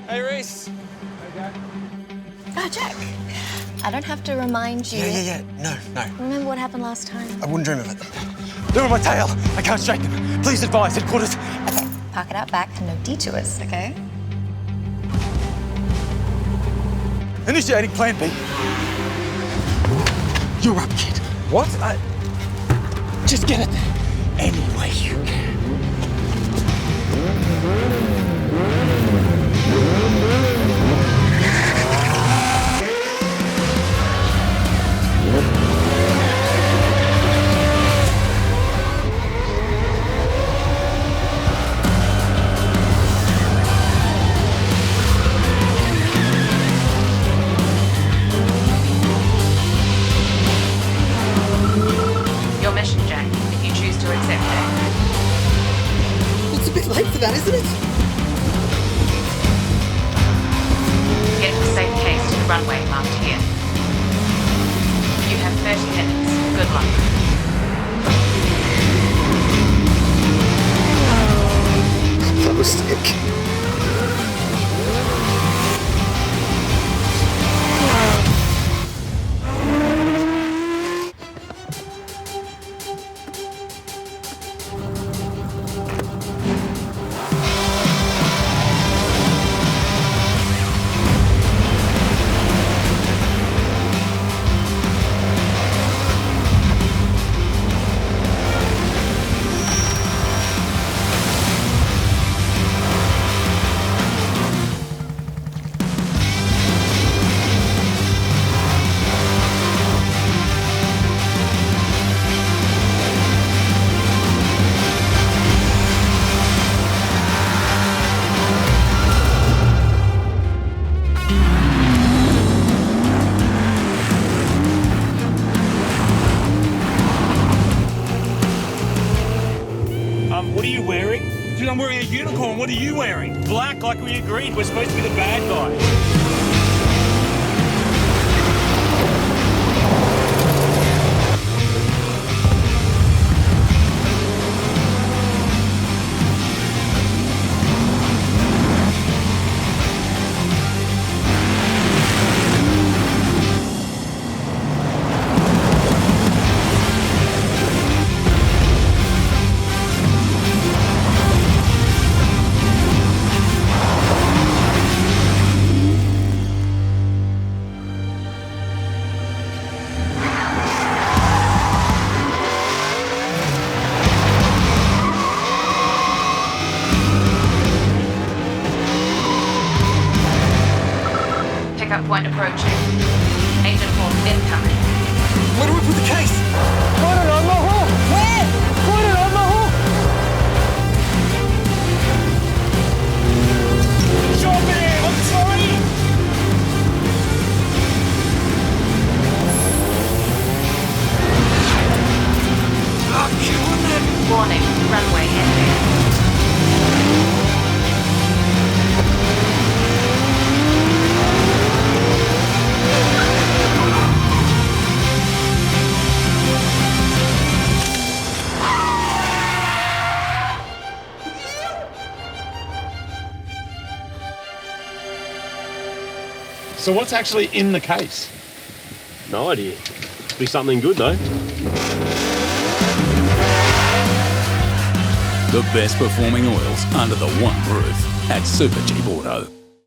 Hey, Reese. Oh, Jack. I don't have to remind you. Yeah. No. Remember what happened last time? I wouldn't dream of it. They're on my tail. I can't shake them. Please advise headquarters. Okay, park it out back and no detours, okay? Initiating Plan B. You're up, kid. What? Just get it any way you can. Your mission, Jack, if you choose to accept it. It's a bit late for that, isn't it? Get a safe case to the runway marked here. You have 30 minutes. Good luck. That was sick. What are you wearing? Dude, I'm wearing a unicorn. What are you wearing? Black, like we agreed. We're supposed to be the bad guy. Pickup point approaching. Agent Hall incoming. Where do we put the case? Put it on the hook. Where? Put it on the hook. Stop it! I'm sorry! Warning, runway ending. So what's actually in the case? No idea. Be something good though. The best performing oils under the one roof at Super Cheap Auto.